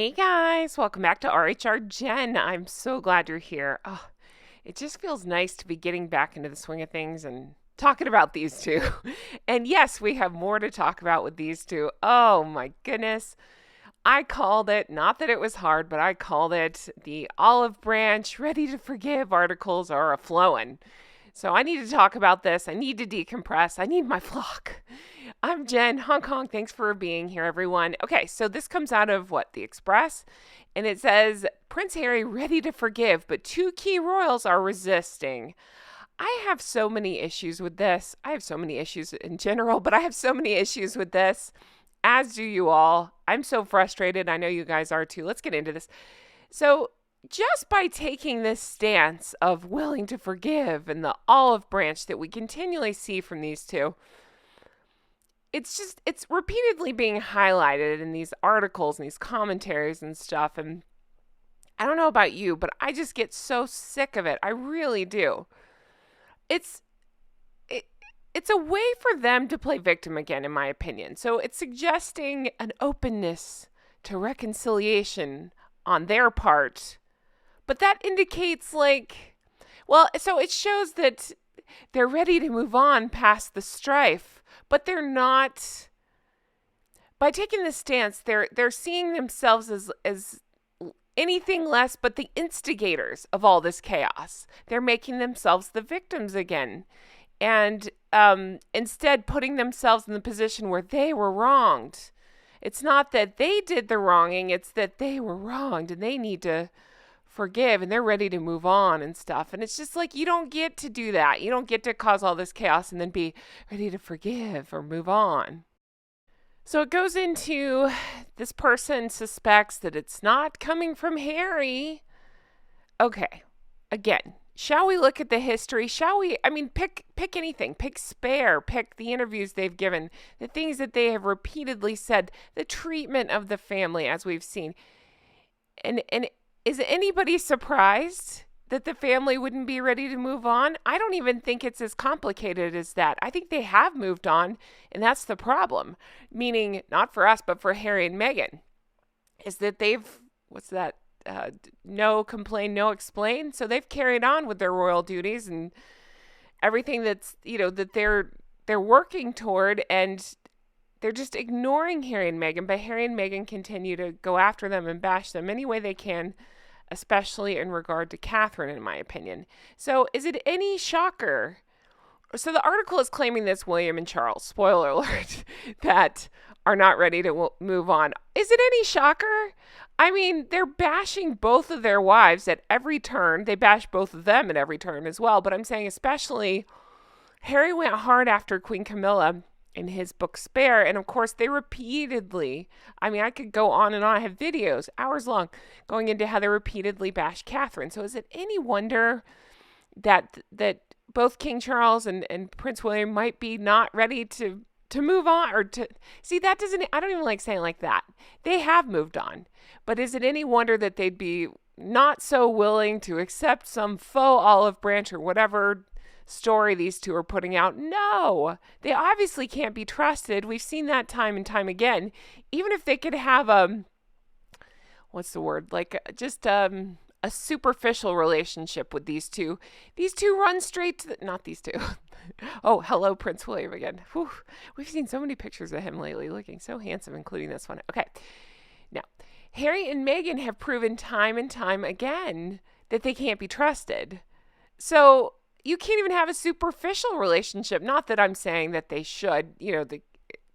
Hey guys, welcome back to RHR Jen. I'm so glad you're here. Oh, it just feels nice to be getting back into the swing of things and talking about these two. And yes, we have more to talk about with these two. Oh my goodness. I called it, not that it was hard, but I called it the olive branch ready to forgive articles are a flowing. So I need to talk about this. I need to decompress. I need my flock. I'm Jen, Hong Kong. Thanks for being here, everyone. Okay, so this comes out of what? The Express? And it says Prince Harry ready to forgive, but two key royals are resisting. I have so many issues with this. I have so many issues in general, but I have so many issues with this, as do you all. I'm so frustrated. I know you guys are too. Let's get into this. So, just by taking this stance of willing to forgive and the olive branch that we continually see from these two, it's repeatedly being highlighted in these articles and these commentaries and stuff. And I don't know about you, but I just get so sick of it. I really do. It's it, it's a way for them to play victim again, in my opinion. So it's suggesting an openness to reconciliation on their part, but that indicates so it shows that they're ready to move on past the strife, but they're not. By taking this stance, they're seeing themselves as anything less but the instigators of all this chaos. They're making themselves the victims again, and instead putting themselves in the position where they were wronged. It's not that they did the wronging, it's that they were wronged and they need to forgive and they're ready to move on and stuff. And it's just like, you don't get to do that. You don't get to cause all this chaos and then be ready to forgive or move on. So it goes into this person suspects that it's not coming from Harry. Okay, again, shall we look at the history? Shall we? I mean, pick anything. Pick Spare. Pick the interviews they've given, the things that they have repeatedly said, the treatment of the family as we've seen. And is anybody surprised that the family wouldn't be ready to move on? I don't even think it's as complicated as that. I think they have moved on, and that's the problem. Meaning, not for us, but for Harry and Meghan, is that they've, what's that? No complain, no explain. So they've carried on with their royal duties and everything that's, that they're working toward, and they're just ignoring Harry and Meghan. But Harry and Meghan continue to go after them and bash them any way they can, especially in regard to Catherine, in my opinion. So is it any shocker? So the article is claiming this William and Charles, spoiler alert, that are not ready to move on. Is it any shocker? I mean, they're bashing both of their wives at every turn. They bash both of them at every turn as well. But I'm saying especially Harry went hard after Queen Camilla in his book Spare. And of course, they repeatedly, I mean, I could go on and on. I have videos, hours long, going into how they repeatedly bash Catherine. So is it any wonder that both King Charles and Prince William might be not ready to move on, or to see? That doesn't, I don't even like saying like that. They have moved on. But is it any wonder that they'd be not so willing to accept some faux olive branch or whatever story these two are putting out? No, they obviously can't be trusted. We've seen that time and time again. Even if they could have what's the word? Just a superficial relationship with these two. These two run straight to not these two. Oh, hello, Prince William again. Whew. We've seen so many pictures of him lately, looking so handsome, including this one. Okay, now Harry and Meghan have proven time and time again that they can't be trusted. So you can't even have a superficial relationship. Not that I'm saying that they should, of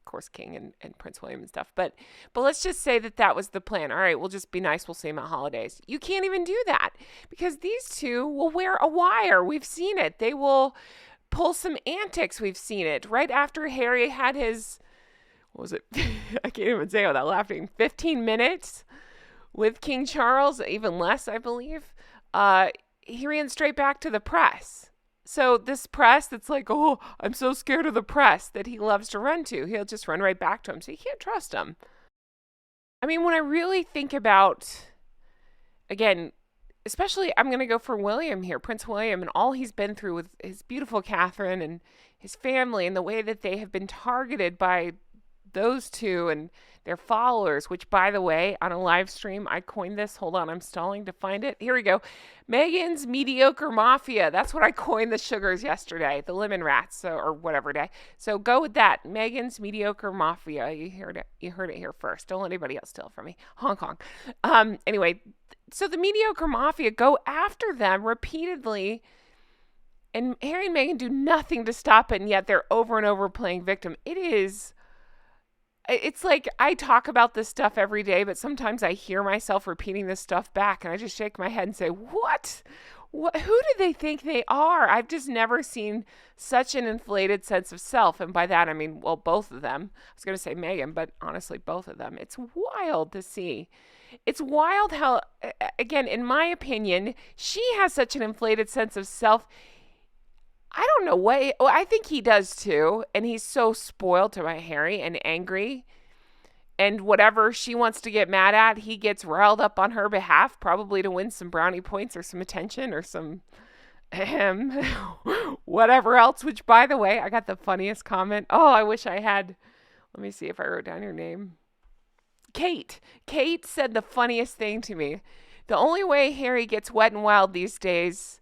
course, King and Prince William and stuff. But let's just say that was the plan. All right, we'll just be nice. We'll see him at holidays. You can't even do that because these two will wear a wire. We've seen it. They will pull some antics. We've seen it. Right after Harry had his, what was it? I can't even say without laughing. 15 minutes with King Charles, even less, I believe. He ran straight back to the press. So this press that's like, oh, I'm so scared of the press, that he loves to run to, he'll just run right back to him. So you can't trust him. I mean, when I really think about, again, especially I'm going to go for William here, Prince William, and all he's been through with his beautiful Catherine and his family, and the way that they have been targeted by those two, and their followers, which, by the way, on a live stream, I coined this. Hold on, I'm stalling to find it. Here we go. Meghan's Mediocre Mafia. That's what I coined the sugars yesterday, the lemon rats, or whatever day. So go with that. Meghan's Mediocre Mafia. You heard it here first. Don't let anybody else steal it from me. Hong Kong. Anyway, so the Mediocre Mafia go after them repeatedly, and Harry and Meghan do nothing to stop it, and yet they're over and over playing victim. It's like I talk about this stuff every day, but sometimes I hear myself repeating this stuff back, and I just shake my head and say, what? Who do they think they are? I've just never seen such an inflated sense of self. And by that, I mean, well, both of them. I was going to say Meghan, but honestly, both of them. It's wild to see. It's wild how, again, in my opinion, she has such an inflated sense of self. I don't know what, I think he does too. And he's so spoiled to my Harry and angry. And whatever she wants to get mad at, he gets riled up on her behalf, probably to win some brownie points or some attention or some whatever else. Which, by the way, I got the funniest comment. Oh, I wish I had. Let me see if I wrote down your name. Kate. Kate said the funniest thing to me. The only way Harry gets wet and wild these days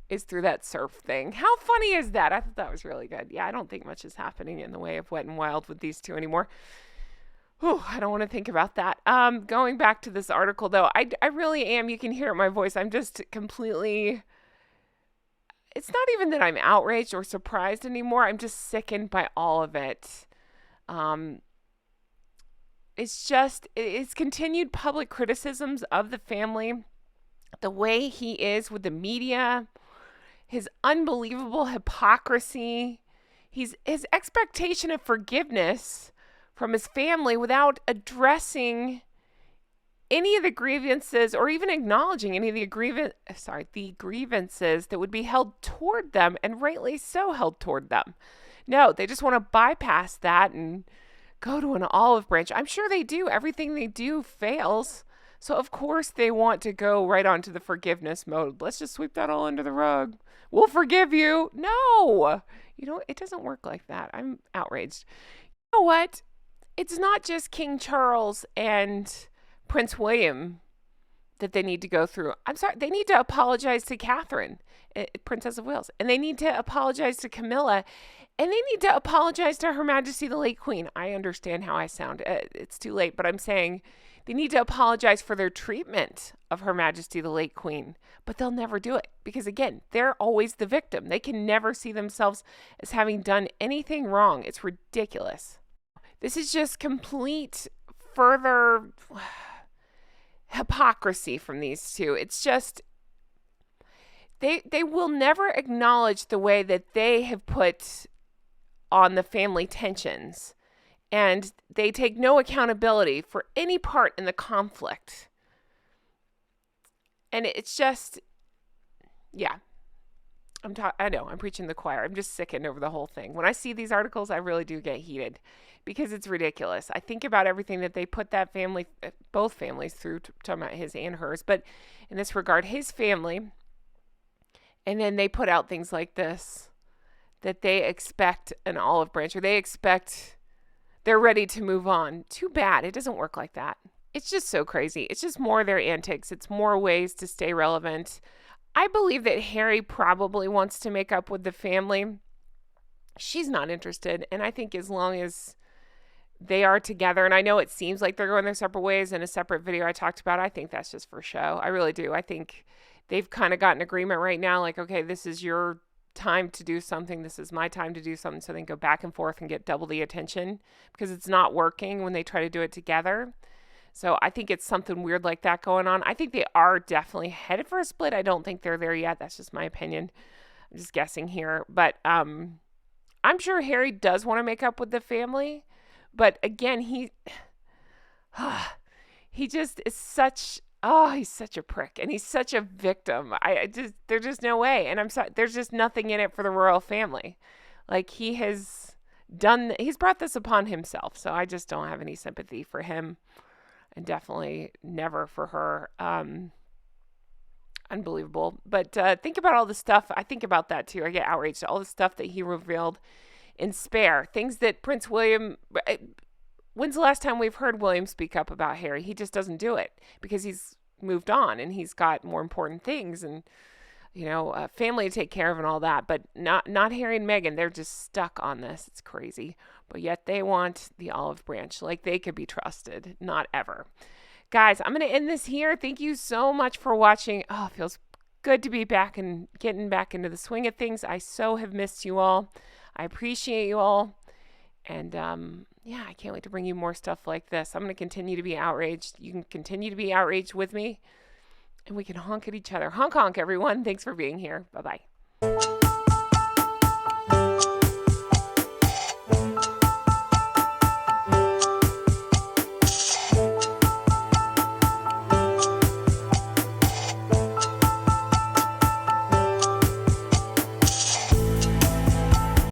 is through that surf thing. How funny is that? I thought that was really good. Yeah, I don't think much is happening in the way of wet and wild with these two anymore. Whew, I don't want to think about that. Going back to this article, though, I really am. You can hear it in my voice. I'm just completely... It's not even that I'm outraged or surprised anymore. I'm just sickened by all of it. It's continued public criticisms of the family, the way he is with the media, his unbelievable hypocrisy, his expectation of forgiveness from his family without addressing any of the grievances or even acknowledging any of the grievances that would be held toward them, and rightly so held toward them. No, they just want to bypass that and go to an olive branch. I'm sure they do. Everything they do fails. So, of course, they want to go right on to the forgiveness mode. Let's just sweep that all under the rug. We'll forgive you. No, it doesn't work like that. I'm outraged. You know what? It's not just King Charles and Prince William that they need to go through. I'm sorry. They need to apologize to Catherine, Princess of Wales. And they need to apologize to Camilla. And they need to apologize to Her Majesty the late Queen. I understand how I sound. It's too late, but I'm saying they need to apologize for their treatment of Her Majesty the late Queen. But they'll never do it because, again, they're always the victim. They can never see themselves as having done anything wrong. It's ridiculous. This is just complete further hypocrisy from these two. It's just they will never acknowledge the way that they have put on the family tensions, and they take no accountability for any part in the conflict. And it's just, yeah, I know I'm preaching to the choir. I'm just sickened over the whole thing. When I see these articles, I really do get heated because it's ridiculous. I think about everything that they put that family, both families through, talking about his and hers, but in this regard, his family, and then they put out things like this, that they expect an olive branch, or they're ready to move on. Too bad. It doesn't work like that. It's just so crazy. It's just more of their antics. It's more ways to stay relevant. I believe that Harry probably wants to make up with the family. She's not interested. And I think as long as they are together, and I know it seems like they're going their separate ways in a separate video I talked about, I think that's just for show. I really do. I think they've kind of got an agreement right now. Like, okay, this is your time to do something. This is my time to do something. So they can go back and forth and get double the attention because it's not working when they try to do it together. So I think it's something weird like that going on. I think they are definitely headed for a split. I don't think they're there yet. That's just my opinion. I'm just guessing here. But I'm sure Harry does want to make up with the family. But again, he just is such, he's such a prick. And he's such a victim. There's just no way. And I'm sorry, there's just nothing in it for the royal family. Like he's brought this upon himself. So I just don't have any sympathy for him. And definitely never for her. Unbelievable. But think about all the stuff. I think about that too. I get outraged. All the stuff that he revealed in Spare. Things that Prince William, when's the last time we've heard William speak up about Harry? He just doesn't do it because he's moved on and he's got more important things and family to take care of and all that. But not Harry and Meghan. They're just stuck on this. It's crazy. But yet they want the olive branch, like they could be trusted. Not ever. Guys, I'm going to end this here. Thank you so much for watching. Oh, it feels good to be back and getting back into the swing of things. I so have missed you all. I appreciate you all. And I can't wait to bring you more stuff like this. I'm going to continue to be outraged. You can continue to be outraged with me. And we can honk at each other. Honk, honk, everyone. Thanks for being here. Bye-bye.